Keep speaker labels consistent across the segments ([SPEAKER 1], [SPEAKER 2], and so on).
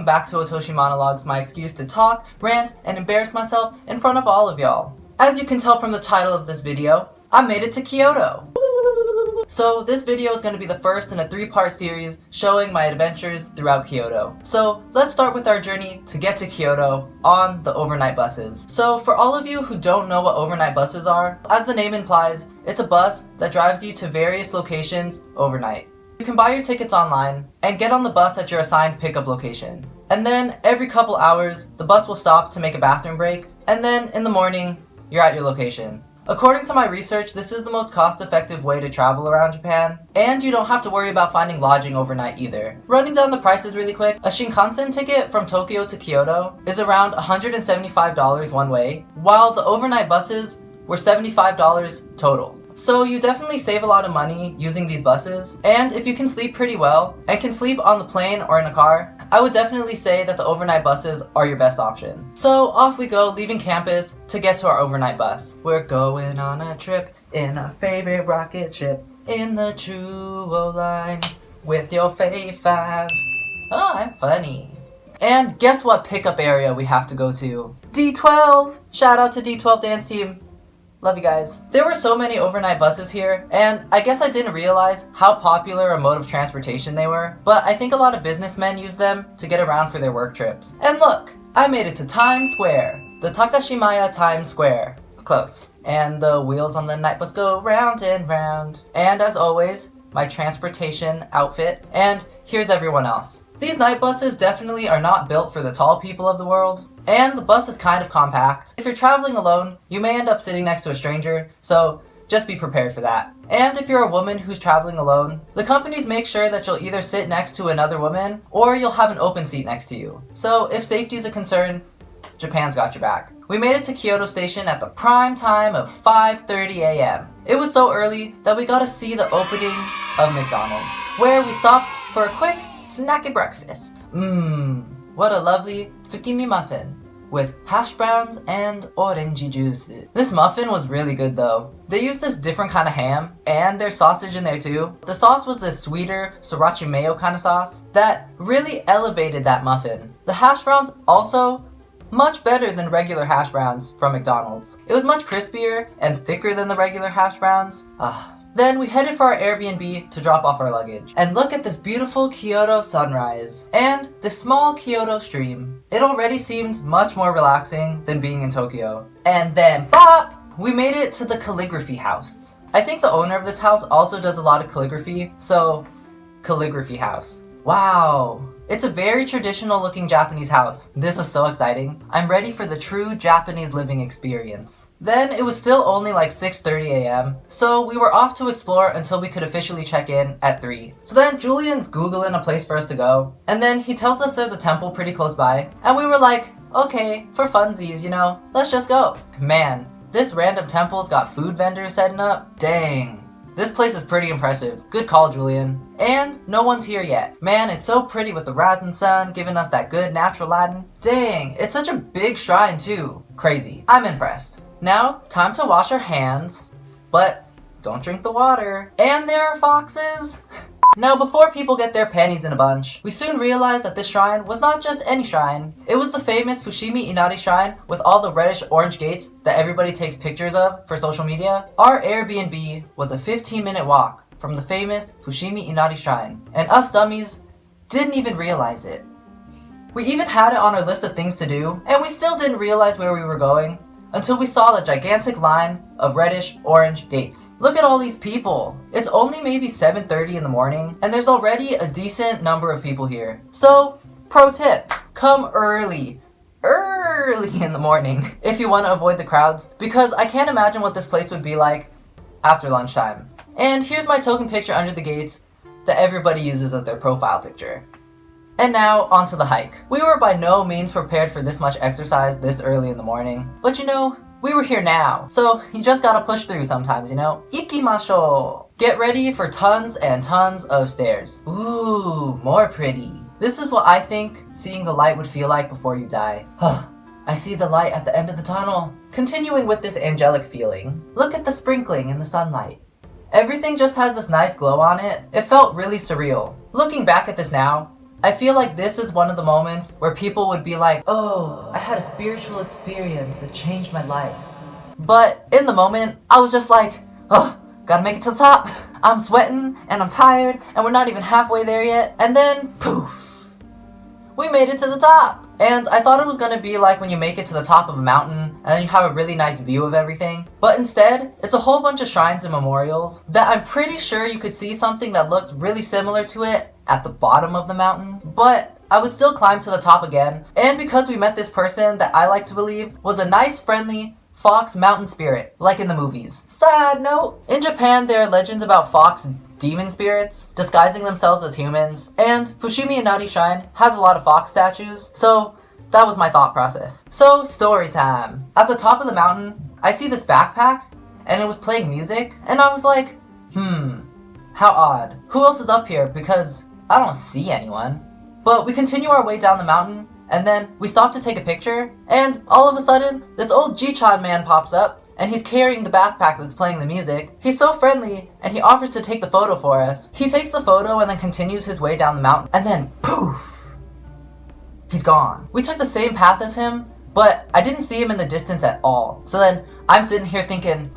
[SPEAKER 1] back to Otoshi Monologues, my excuse to talk, rant, and embarrass myself in front of all of y'all. As you can tell from the title of this video, I made it to Kyoto. So this video is going to be the first in a 3-part series showing my adventures throughout Kyoto. So let's start with our journey to get to Kyoto on the overnight buses. So for all of you who don't know what overnight buses are, as the name implies, it's a bus that drives you to various locations overnight. You can buy your tickets online and get on the bus at your assigned pickup location. And then every couple hours, the bus will stop to make a bathroom break, and then in the morning, you're at your location. According to my research, this is the most cost-effective way to travel around Japan, and you don't have to worry about finding lodging overnight either. Running down the prices really quick, a Shinkansen ticket from Tokyo to Kyoto is around $175 one way, while the overnight buses were $75 total. So you definitely save a lot of money using these buses, and if you can sleep pretty well, and can sleep on the plane or in a car, I would definitely say that the overnight buses are your best option. So off we go, leaving campus to get to our overnight bus. We're going on a trip in our favorite rocket ship, in the Chuo line, with your fave 5. Oh, I'm funny. And guess what pickup area we have to go to? D12! Shout out to D12 dance team. Love you guys. There were so many overnight buses here, and I guess I didn't realize how popular a mode of transportation they were, but I think a lot of businessmen use them to get around for their work trips. And look, I made it to Times Square, the Takashimaya Times Square. It's close. And the wheels on the night bus go round and round. And as always, my transportation outfit, and here's everyone else. These night buses definitely are not built for the tall people of the world, and the bus is kind of compact. If you're traveling alone, you may end up sitting next to a stranger, so just be prepared for that. And if you're a woman who's traveling alone, the companies make sure that you'll either sit next to another woman, or you'll have an open seat next to you. So if safety is a concern, Japan's got your back. We made it to Kyoto Station at the prime time of 5:30 a.m. It was so early that we got to see the opening of McDonald's, where we stopped for a quick snacky breakfast. What a lovely tsukimi muffin with hash browns and orange juice. This muffin was really good though. They used this different kind of ham, and there's sausage in there too. The sauce was this sweeter sriracha mayo kind of sauce that really elevated that muffin. The hash browns also much better than regular hash browns from McDonald's. It was much crispier and thicker than the regular hash browns. Then we headed for our Airbnb to drop off our luggage. And look at this beautiful Kyoto sunrise and the small Kyoto stream. It already seemed much more relaxing than being in Tokyo. And then bop! We made it to the calligraphy house. I think the owner of this house also does a lot of calligraphy, so calligraphy house. Wow! It's a very traditional looking Japanese house. This is so exciting. I'm ready for the true Japanese living experience. Then it was still only like 6:30 a.m. So we were off to explore until we could officially check in at 3. So then Julian's Googling a place for us to go. And then he tells us there's a temple pretty close by. And we were like, okay, for funsies, you know, let's just go. Man, this random temple's got food vendors setting up. Dang. This place is pretty impressive. Good call, Julian. And no one's here yet. Man, it's so pretty with the rising sun giving us that good natural lighting. Dang, it's such a big shrine too. Crazy. I'm impressed. Now, time to wash our hands, but don't drink the water. And there are foxes. Now, before people get their panties in a bunch, we soon realized that this shrine was not just any shrine. It was the famous Fushimi Inari Shrine with all the reddish-orange gates that everybody takes pictures of for social media. Our Airbnb was a 15-minute walk from the famous Fushimi Inari Shrine, and us dummies didn't even realize it. We even had it on our list of things to do, and we still didn't realize where we were going until we saw the gigantic line of reddish-orange gates. Look at all these people. It's only maybe 7:30 in the morning, and there's already a decent number of people here. So, pro tip, come early in the morning if you want to avoid the crowds, because I can't imagine what this place would be like after lunchtime. And here's my token picture under the gates that everybody uses as their profile picture. And now, onto the hike. We were by no means prepared for this much exercise this early in the morning. But you know, we were here now. So, you just gotta push through sometimes, you know? Ikimashou! Get ready for tons and tons of stairs. Ooh, more pretty. This is what I think seeing the light would feel like before you die. I see the light at the end of the tunnel. Continuing with this angelic feeling, look at the sprinkling in the sunlight. Everything just has this nice glow on it. It felt really surreal. Looking back at this now, I feel like this is one of the moments where people would be like, oh, I had a spiritual experience that changed my life. But in the moment, I was just like, oh, gotta make it to the top. I'm sweating and I'm tired and we're not even halfway there yet. And then, poof, we made it to the top. And I thought it was gonna be like when you make it to the top of a mountain and then you have a really nice view of everything. But instead, it's a whole bunch of shrines and memorials that I'm pretty sure you could see something that looks really similar to it at the bottom of the mountain. But I would still climb to the top again. And because we met this person that I like to believe was a nice, friendly fox mountain spirit, like in the movies. Side note, in Japan there are legends about fox demon spirits disguising themselves as humans, and Fushimi Inari Shrine has a lot of fox statues, so that was my thought process. So, story time. At the top of the mountain, I see this backpack, and it was playing music, and I was like, how odd. Who else is up here? Because I don't see anyone. But we continue our way down the mountain, and then we stop to take a picture, and all of a sudden, this old Jichan man pops up, and he's carrying the backpack that's playing the music. He's so friendly, and he offers to take the photo for us. He takes the photo and then continues his way down the mountain, and then poof, he's gone. We took the same path as him, but I didn't see him in the distance at all. So then I'm sitting here thinking,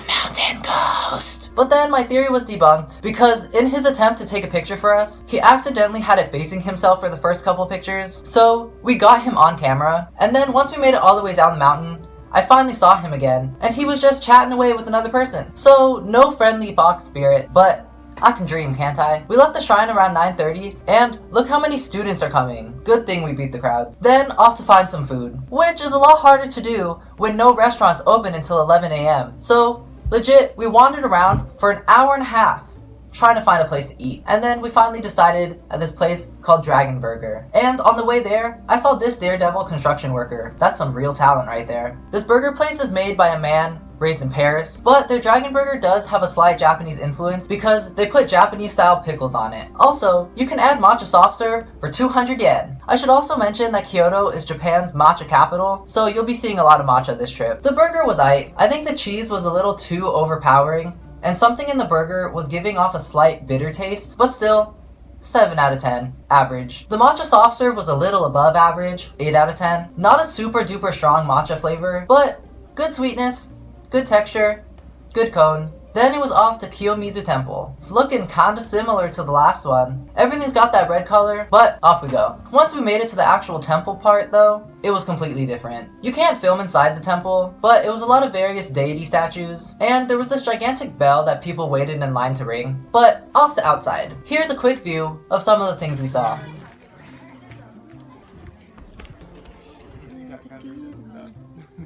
[SPEAKER 1] mountain ghost. But then my theory was debunked because in his attempt to take a picture for us, he accidentally had it facing himself for the first couple pictures. So we got him on camera, and then once we made it all the way down the mountain, I finally saw him again, and he was just chatting away with another person. So no friendly fox spirit, but I can dream, can't I? We left the shrine around 9:30, and look how many students are coming. Good thing we beat the crowd. Then off to find some food, which is a lot harder to do when no restaurants open until 11 a.m. So legit, we wandered around for an hour and a half trying to find a place to eat. And then we finally decided at this place called Dragon Burger. And on the way there, I saw this daredevil construction worker. That's some real talent right there. This burger place is made by a man raised in Paris, but their Dragon Burger does have a slight Japanese influence because they put Japanese style pickles on it. Also, you can add matcha soft serve for 200 yen. I should also mention that Kyoto is Japan's matcha capital, so you'll be seeing a lot of matcha this trip. The burger was aight. I think the cheese was a little too overpowering, and something in the burger was giving off a slight bitter taste, but still, 7 out of 10, average. The matcha soft serve was a little above average, 8 out of 10. Not a super duper strong matcha flavor, but good sweetness, good texture, good cone. Then it was off to Kiyomizu Temple. It's looking kinda similar to the last one. Everything's got that red color, but off we go. Once we made it to the actual temple part though, it was completely different. You can't film inside the temple, but it was a lot of various deity statues, and there was this gigantic bell that people waited in line to ring. But off to outside. Here's a quick view of some of the things we saw.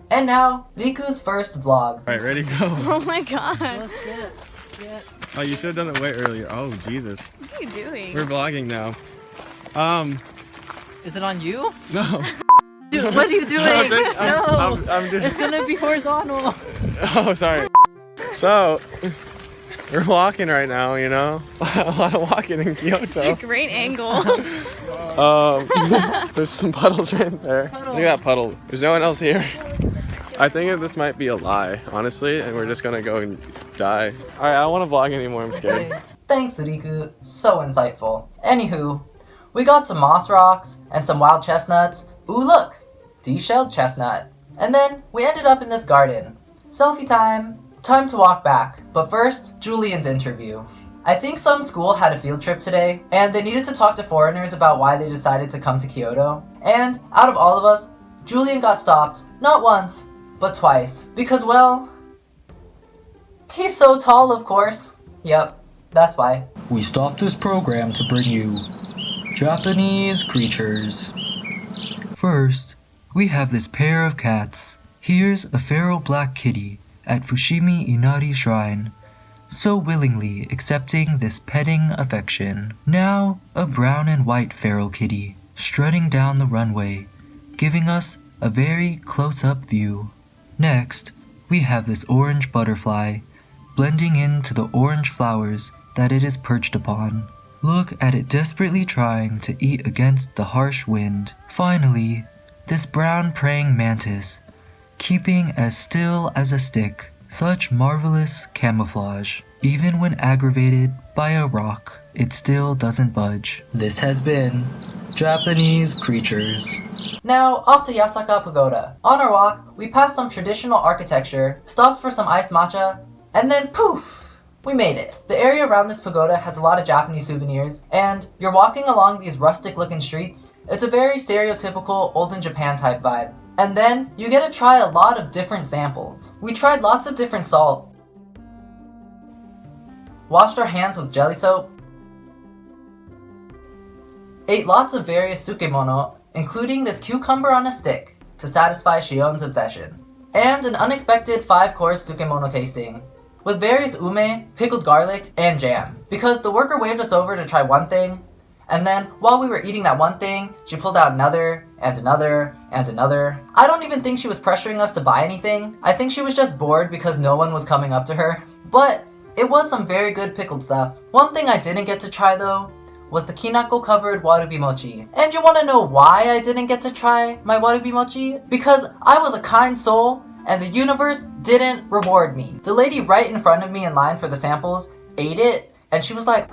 [SPEAKER 1] And now, Riku's first vlog.
[SPEAKER 2] Alright, ready, go.
[SPEAKER 3] Oh my god.
[SPEAKER 4] Let's get it.
[SPEAKER 2] Oh, you should have done it way earlier. Oh, Jesus.
[SPEAKER 3] What are you doing?
[SPEAKER 2] We're vlogging now.
[SPEAKER 4] Is it on you?
[SPEAKER 2] No.
[SPEAKER 4] Dude, what are you doing?
[SPEAKER 2] I'm doing...
[SPEAKER 4] It's gonna be horizontal.
[SPEAKER 2] Oh, sorry. So, we're walking right now, you know? A lot of walking in Kyoto.
[SPEAKER 3] It's a great angle.
[SPEAKER 2] There's some puddles right there. Look at that puddle. There's no one else here. I think that this might be a lie, honestly, and we're just gonna go and die. Alright, I don't want to vlog anymore, I'm scared.
[SPEAKER 1] Thanks, Riku. So insightful. Anywho, we got some moss rocks and some wild chestnuts. Ooh, look! De-shelled chestnut. And then we ended up in this garden. Selfie time. Time to walk back. But first, Julian's interview. I think some school had a field trip today, and they needed to talk to foreigners about why they decided to come to Kyoto. And out of all of us, Julian got stopped, not once, but twice. Because, well, he's so tall, of course. Yep, that's why.
[SPEAKER 5] We stopped this program to bring you Japanese creatures. First, we have this pair of cats. Here's a feral black kitty at Fushimi Inari Shrine, so willingly accepting this petting affection. Now, a brown and white feral kitty, strutting down the runway, giving us a very close-up view. Next, we have this orange butterfly, blending into the orange flowers that it is perched upon. Look at it desperately trying to eat against the harsh wind. Finally, this brown praying mantis, keeping as still as a stick. Such marvelous camouflage. Even when aggravated by a rock, it still doesn't budge. This has been Japanese Creatures.
[SPEAKER 1] Now, off to Yasaka Pagoda. On our walk, we passed some traditional architecture, stopped for some iced matcha, and then poof! We made it. The area around this pagoda has a lot of Japanese souvenirs, and you're walking along these rustic looking streets. It's a very stereotypical olden Japan type vibe. And then, you get to try a lot of different samples. We tried lots of different salt, washed our hands with jelly soap, ate lots of various sukemono, including this cucumber on a stick to satisfy Shion's obsession, and an unexpected 5-course sukemono tasting with various ume, pickled garlic, and jam. Because the worker waved us over to try one thing, and then while we were eating that one thing, she pulled out another, and another, and another. I don't even think she was pressuring us to buy anything. I think she was just bored because no one was coming up to her. But it was some very good pickled stuff. One thing I didn't get to try though was the kinako covered warubi mochi. And you wanna know why I didn't get to try my warubi mochi? Because I was a kind soul and the universe didn't reward me. The lady right in front of me in line for the samples ate it, and she was like,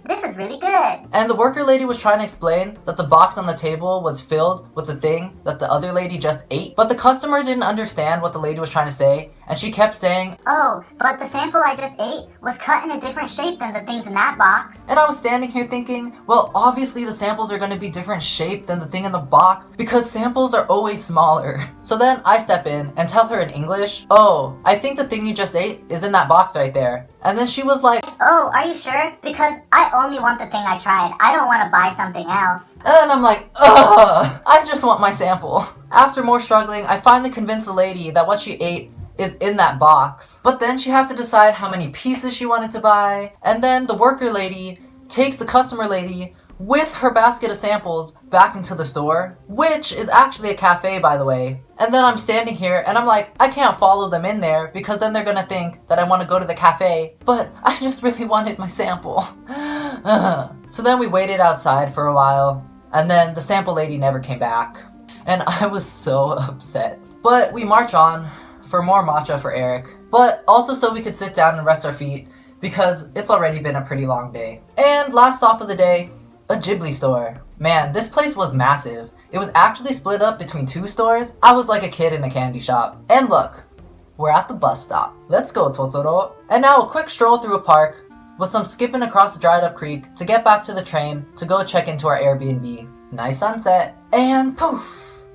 [SPEAKER 6] This is really good.
[SPEAKER 1] and the worker lady was trying to explain that the box on the table was filled with the thing that the other lady just ate. But the customer didn't understand what the lady was trying to say, and she kept saying,
[SPEAKER 6] Oh, but the sample I just ate was cut in a different shape than the things in that box.
[SPEAKER 1] and I was standing here thinking, well, obviously the samples are going to be different shape than the thing in the box because samples are always smaller. So then I step in and tell her in English, oh, I think the thing you just ate is in that box right there. And then she was like,
[SPEAKER 6] Oh, are you sure? Because I only want the thing I tried. I don't want to buy something else.
[SPEAKER 1] and then I'm like, ugh, I just want my sample. After more struggling, I finally convinced the lady that what she ate is in that box. But then she had to decide how many pieces she wanted to buy, and then the worker lady takes the customer lady with her basket of samples back into the store, which is actually a cafe, by the way. And then I'm standing here and I'm like, I can't follow them in there because then they're gonna think that I want to go to the cafe, but I just really wanted my sample. So then we waited outside for a while, and then the sample lady never came back, and I was so upset. But we march on for more matcha for Eric, but also so we could sit down and rest our feet because it's already been a pretty long day. And last stop of the day, a Ghibli Store. Man, this place was massive. It was actually split up between 2 stores. I was like a kid in a candy shop. And look, we're at the bus stop. Let's go, Totoro. And now a quick stroll through a park with some skipping across a dried up creek to get back to the train to go check into our Airbnb. Nice sunset. And poof,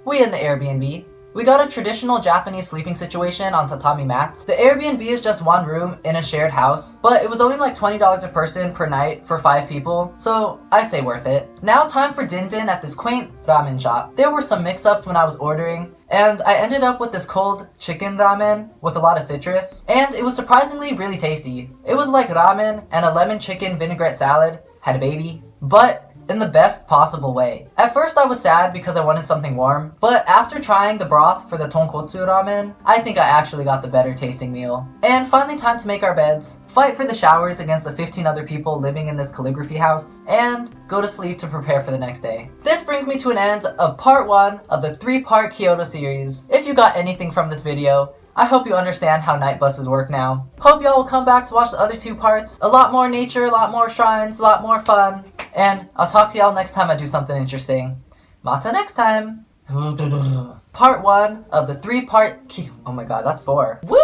[SPEAKER 1] we in the Airbnb. We got a traditional Japanese sleeping situation on tatami mats. The Airbnb is just one room in a shared house, but it was only like $20 a person per night for 5 people, so I say worth it. Now time for din din at this quaint ramen shop. There were some mix-ups when I was ordering, and I ended up with this cold chicken ramen with a lot of citrus, and it was surprisingly really tasty. It was like ramen and a lemon chicken vinaigrette salad had a baby, but in the best possible way. At first I was sad because I wanted something warm, but after trying the broth for the tonkotsu ramen, I think I actually got the better tasting meal. And finally time to make our beds, fight for the showers against the 15 other people living in this calligraphy house, and go to sleep to prepare for the next day. This brings me to an end of part 1 of the 3-part Kyoto series. If you got anything from this video, I hope you understand how night buses work now. Hope y'all will come back to watch the other 2 parts. A lot more nature, a lot more shrines, a lot more fun. And I'll talk to y'all next time I do something interesting. Mata next time! Part 1 of the 3-part oh my god, that's 4. Woo!